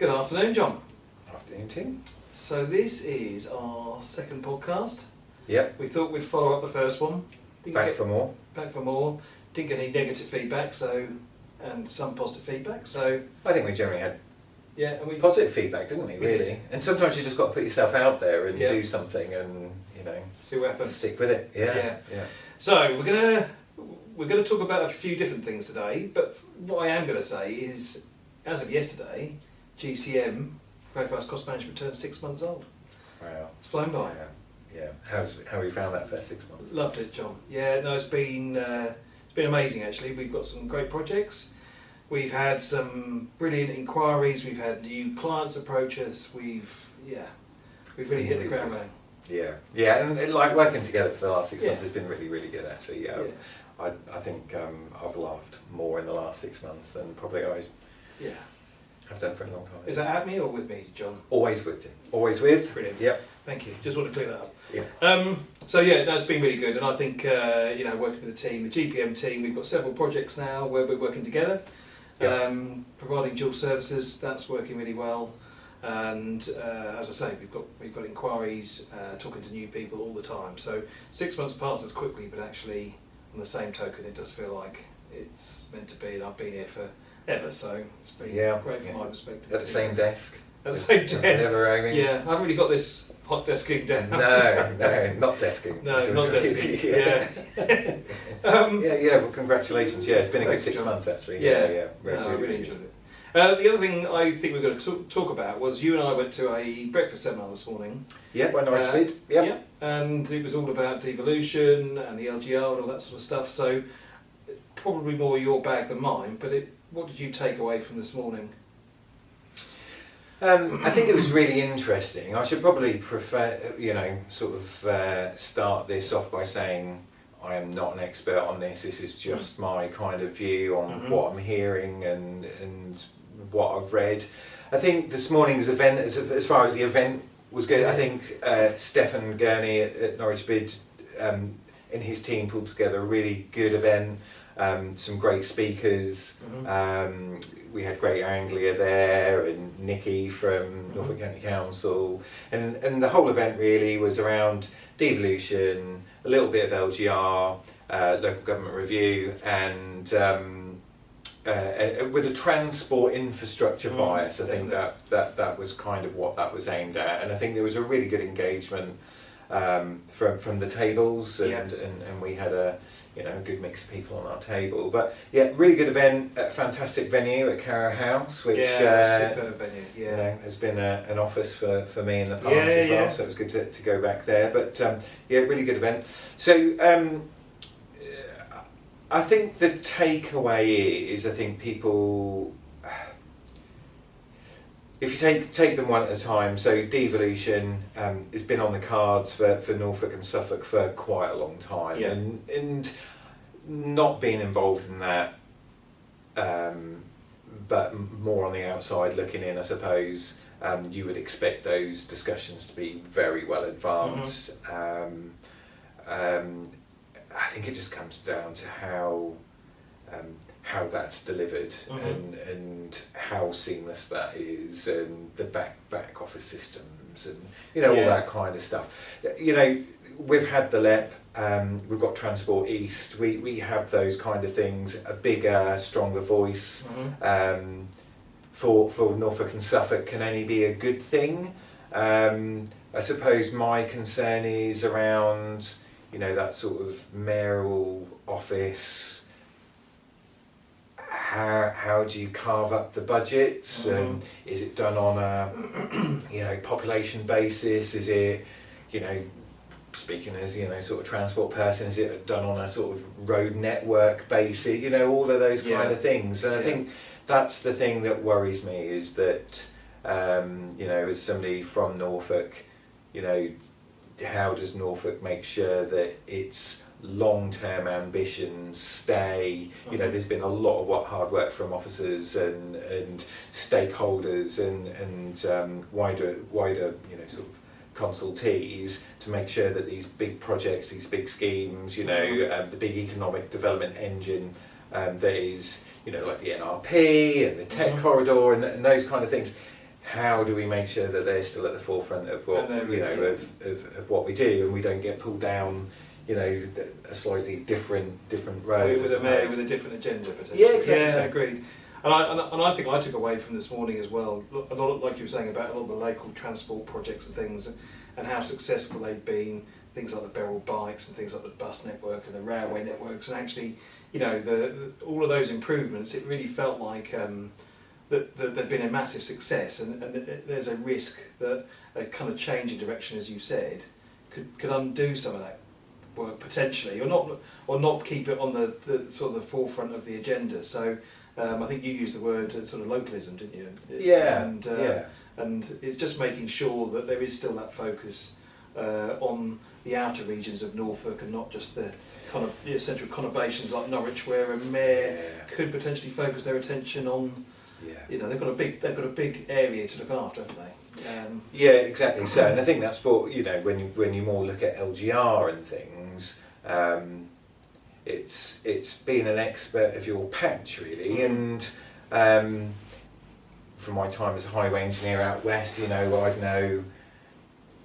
Good afternoon, John. Afternoon, Tim. So this is our second podcast. Yep. We thought we'd follow up the first one. Back for more. Back for more. Didn't get any negative feedback, and some positive feedback. So I think we generally had and we positive feedback, didn't we? Really. did. And sometimes you just got to put yourself out there and Yeah. do something, and see what happens. stick with it. Yeah. So we're gonna talk about a few different things today. But what I am going to say is, as of yesterday, GCM, Greyfriars Cost Management, turned 6 months old. Wow. It's flown by. Yeah. How have you found that first 6 months? Loved it, John. Yeah, no, it's been amazing actually. We've got some great projects. We've had some brilliant inquiries. We've had new clients approach us. We've really hit the ground running. Yeah, and like working together for the last 6 months has been really, really good actually. Yeah. I think I've laughed more in the last 6 months than probably I have done for a long time. Is that at me or with me, John? Always with you. Always with. Brilliant. Yep. Thank you. Just want to clear that up. Yeah. That's been really good, and I think working with the team, the GPM team, we've got several projects now where we're working together, providing dual services. That's working really well, and as I say, we've got inquiries, talking to new people all the time. So 6 months passes quickly, but actually, on the same token, it does feel like it's meant to be, and I've been here forever. So it's been great from my perspective. At the same desk. At the same desk. Never roaming. Yeah, I haven't really got this hot desking down. No, not desking. No, not desking. Yeah. Well, congratulations. Yeah, it's been a good 6 John. months actually. I really enjoyed it. The other thing I think we're going to talk about was you and I went to a breakfast seminar this morning. Yeah, by Norwich Bid. Yeah, and it was all about devolution and the LGR and all that sort of stuff. So probably more your bag than mine. But what did you take away from this morning? I think it was really interesting. I should probably start this off by saying I am not an expert on this. This is just my kind of view on what I'm hearing and what I've read. I think this morning's event, as far as the event was good, I think Stefan Gurney at Norwich Bid and his team pulled together a really good event. Some great speakers. We had Great Anglia there and Nikki from Norfolk County Council, and the whole event really was around devolution, a little bit of LGR, local government review, and with a transport infrastructure bias. I think that was kind of what that was aimed at, and I think there was a really good engagement from the tables, and we had a good mix of people on our table. But really good event, a fantastic venue at Carrow House, which superb venue. has been an office for me in the past as well. So it was good to go back there. But really good event. So I think the takeaway is, I think people, if you take them one at a time, so devolution has been on the cards for Norfolk and Suffolk for quite a long time, and not being involved in that, but more on the outside looking in, I suppose, you would expect those discussions to be very well advanced. I think it just comes down to how that's delivered and how seamless that is, and the back office systems and all that kind of stuff. We've had the LEP, we've got Transport East, we have those kind of things, a bigger, stronger voice for Norfolk and Suffolk can only be a good thing. I suppose my concern is around that sort of mayoral office. How do you carve up the budgets? Is it done on a population basis? Is it speaking as sort of transport person, is it done on a sort of road network basis? All of those kind of things. And I think that's the thing that worries me, is that as somebody from Norfolk, how does Norfolk make sure that its long-term ambitions stay? There's been a lot of hard work from officers and stakeholders and wider sort of consultees to make sure that these big projects, these big schemes, the big economic development engine that is, like the NRP and the tech corridor and those kind of things, how do we make sure that they're still at the forefront of what of what we do, and we don't get pulled down, a slightly different road with a mayor with a different agenda potentially. Yeah, exactly. Yeah, agreed. And I think I took away from this morning as well, a lot, like you were saying, about a lot of the local transport projects and things, and how successful they've been. Things like the Beryl bikes and things like the bus network and the railway networks, and actually, all of those improvements. It really felt like that they've been a massive success, and there's a risk that a kind of change in direction, as you said, could undo some of that work potentially, or not keep it on the sort of the forefront of the agenda. So I think you used the word sort of localism, didn't you? Yeah. And it's just making sure that there is still that focus on the outer regions of Norfolk, and not just the kind of central conurbations like Norwich, where a mayor could potentially focus their attention on. They've got a big area to look after, haven't they? Yeah, exactly. So, and I think that's what when you more look at LGR and things, it's being an expert of your patch really, and from my time as a highway engineer out west, I'd know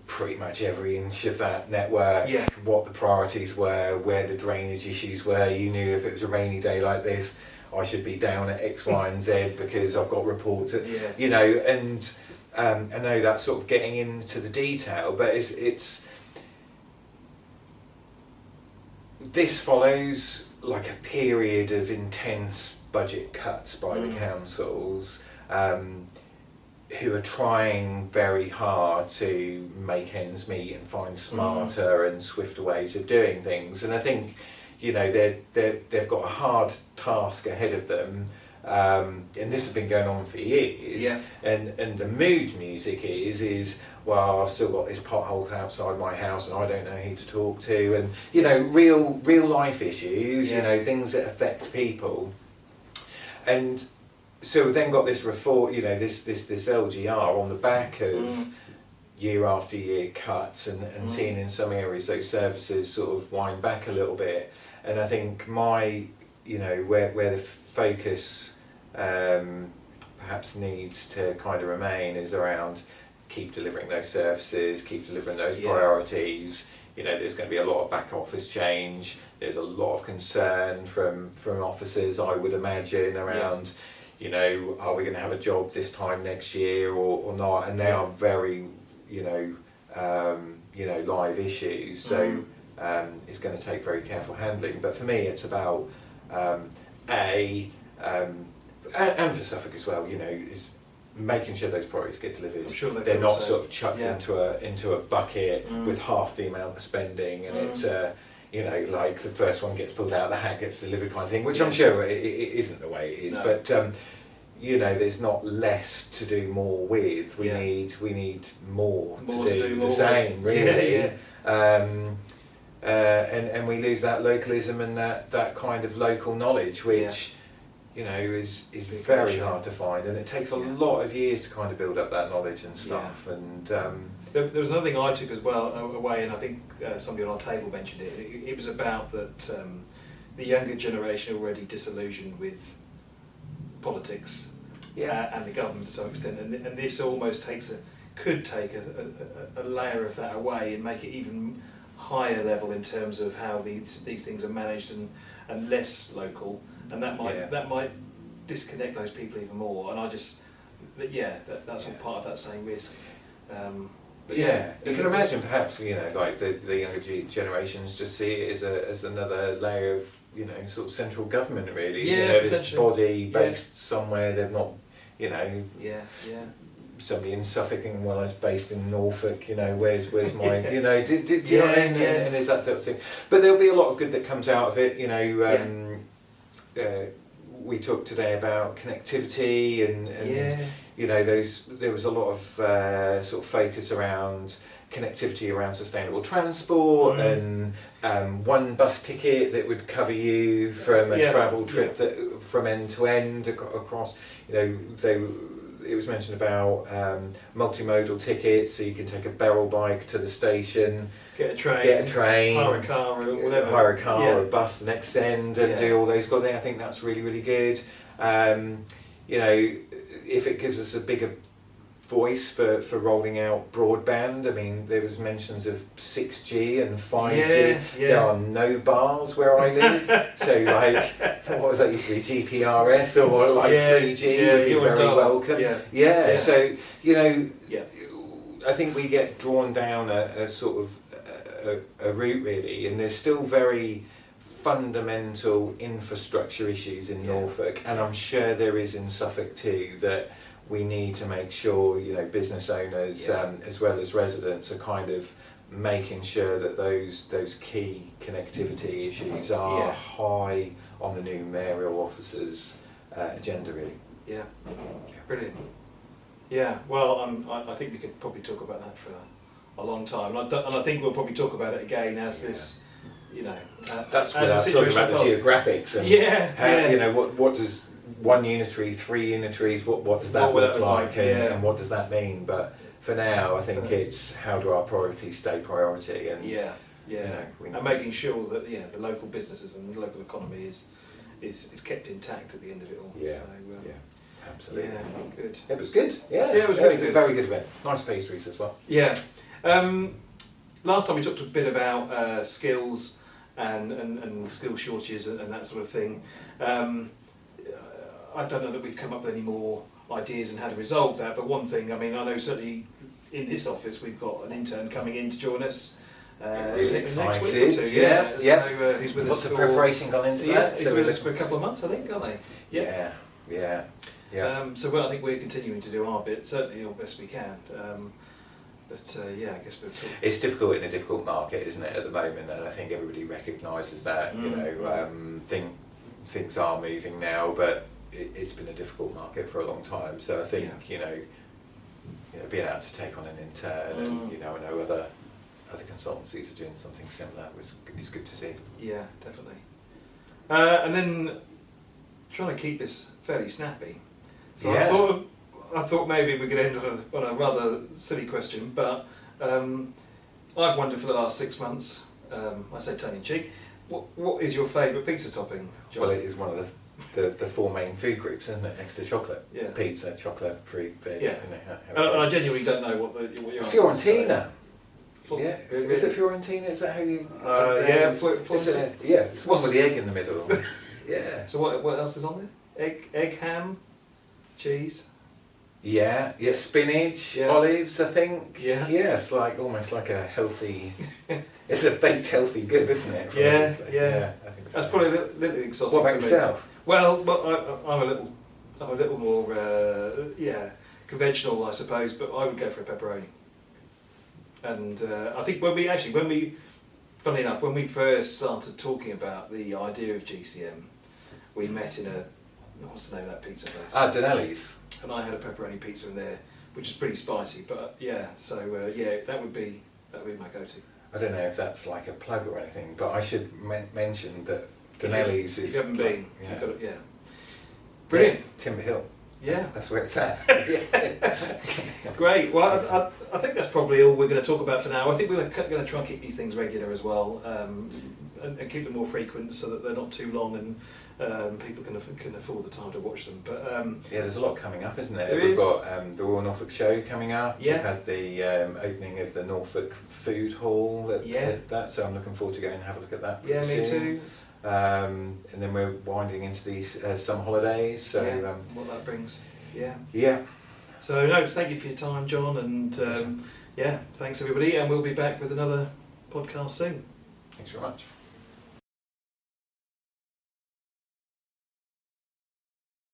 pretty much every inch of that network, what the priorities were, where the drainage issues were. You knew if it was a rainy day like this, I should be down at X, Y and Z because I've got reports, and I know that's sort of getting into the detail, but it's this follows like a period of intense budget cuts by the councils, who are trying very hard to make ends meet and find smarter and swifter ways of doing things. And I think, they've got a hard task ahead of them, and this has been going on for years. Yeah. And the mood music is well, I've still got this pothole outside my house and I don't know who to talk to, and real life issues, things that affect people. And so we've then got this reform, this LGR on the back of year after year cuts, and seeing in some areas those services sort of wind back a little bit. And I think where the focus perhaps needs to kind of remain is around keep delivering those services, keep delivering those priorities. There's going to be a lot of back office change. There's a lot of concern from officers, I would imagine, around are we going to have a job this time next year or not? And they are very live issues. So it's going to take very careful handling. But for me, it's about and for Suffolk as well, is making sure those priorities get delivered. I'm sure they're not sort of chucked into a bucket with half the amount of spending, and it's like the first one gets pulled out of the hat gets delivered kind of thing, which I'm sure it isn't the way it is. No. But there's not less to do more with. We need more to do the same, really. And we lose that localism and that kind of local knowledge, which is very hard to find, and it takes a lot of years to kind of build up that knowledge and stuff. And there was another thing I took as well away, and I think somebody on our table mentioned it. It was about that the younger generation are already disillusioned with politics and the government to some extent, and this almost could take a layer of that away and make it even higher level in terms of how these things are managed and less local, and that might disconnect those people even more. And I just that's all part of that same risk. You can imagine perhaps like the younger generations just see it as another layer of sort of central government really. This body based somewhere. They've not somebody in Suffolk and I was based in Norfolk, where's my, do you know what I mean? And there's that sort of thing. But there'll be a lot of good that comes out of it, we talked today about connectivity and there was a lot of sort of focus around connectivity around sustainable transport and one bus ticket that would cover you from a travel trip that from end to end across, it was mentioned about multimodal tickets, so you can take a Beryl bike to the station, get a train, hire a car or whatever, or a bus the next end, and do all those kind of things. I think that's really, really good. If it gives us a bigger voice for rolling out broadband. I mean, there was mentions of 6G and 5G. Yeah. There are no bars where I live, so like, what was that used to be, GPRS or like 3G would be very welcome. Yeah. So I think we get drawn down a sort of a route really, and there's still very fundamental infrastructure issues in Norfolk, and I'm sure there is in Suffolk too, that we need to make sure business owners as well as residents are kind of making sure that those key connectivity issues are high on the new mayoral officer's agenda really. Yeah, brilliant. Yeah, well, I think we could probably talk about that for a long time, and I think we'll probably talk about it again as this, that's as without talking about the geographics and what does one unitary, 3 unitaries, what does that look like, and what does that mean? But for now, I think it's how do our priorities stay priority, and and making sure that the local businesses and the local economy is kept intact at the end of it all. Absolutely. Yeah, good. It was good. It was really good. A very good event. Nice pastries as well. Yeah. Last time we talked a bit about skills and skill shortages and that sort of thing. I don't know that we've come up with any more ideas on how to resolve that, but one thing, I know certainly in this office we've got an intern coming in to join us. Really excited. Next week or two, So who's with Lots us of preparation gone into that. He's with us for a couple of months, I think, aren't they? Yeah. So I think we're continuing to do our bit, certainly the best we can. I guess we'll talk. It's difficult in a difficult market, isn't it, at the moment? And I think everybody recognises that. Things are moving now, but it's been a difficult market for a long time. So I think being able to take on an intern and I know other consultancies are doing something similar is good to see. Yeah, definitely. And then trying to keep this fairly snappy. So I thought maybe we could end on a rather silly question, but I've wondered for the last 6 months, I say tongue in cheek, what is your favourite pizza topping, Jon? Well, it is one of the 4 main food groups, isn't it, next to chocolate? Yeah. Pizza, chocolate, fruit, veg. Yeah. And I genuinely don't know what your answer Fiorentina. is. Yeah. Is it Fiorentina? Is that how you... Fiorentina. It's one with the egg in the middle. Yeah. So what else is on there? Egg, ham, cheese? Yeah, spinach, olives, I think. Yeah. Yeah, it's almost like a healthy... It's a baked healthy good, isn't it? Yeah. I think That's probably a little exotic. What about for me. yourself? Well, I'm a little more conventional, I suppose, but I would go for a pepperoni. And I think when funnily enough, when we first started talking about the idea of GCM, we met in what's the name of that pizza place? Denelli's. And I had a pepperoni pizza in there, which is pretty spicy, but that would be my go-to. I don't know if that's like a plug or anything, but I should mention that Denelli's is... If you haven't been, you've got it, Brilliant. Yeah, Timber Hill. Yeah. That's where it's at. Great. Well, I think that's probably all we're going to talk about for now. I think we're going to try and keep these things regular as well, and keep them more frequent so that they're not too long and people can afford the time to watch them. But there's a lot coming up, isn't there? We've got the Royal Norfolk Show coming up. Yeah. We've had the opening of the Norfolk Food Hall. So I'm looking forward to going and have a look at that. Yeah, me too. And then we're winding into these summer holidays. So what that brings. Yeah. So no, thank you for your time, Jon, and thanks everybody, and we'll be back with another podcast soon. Thanks very much.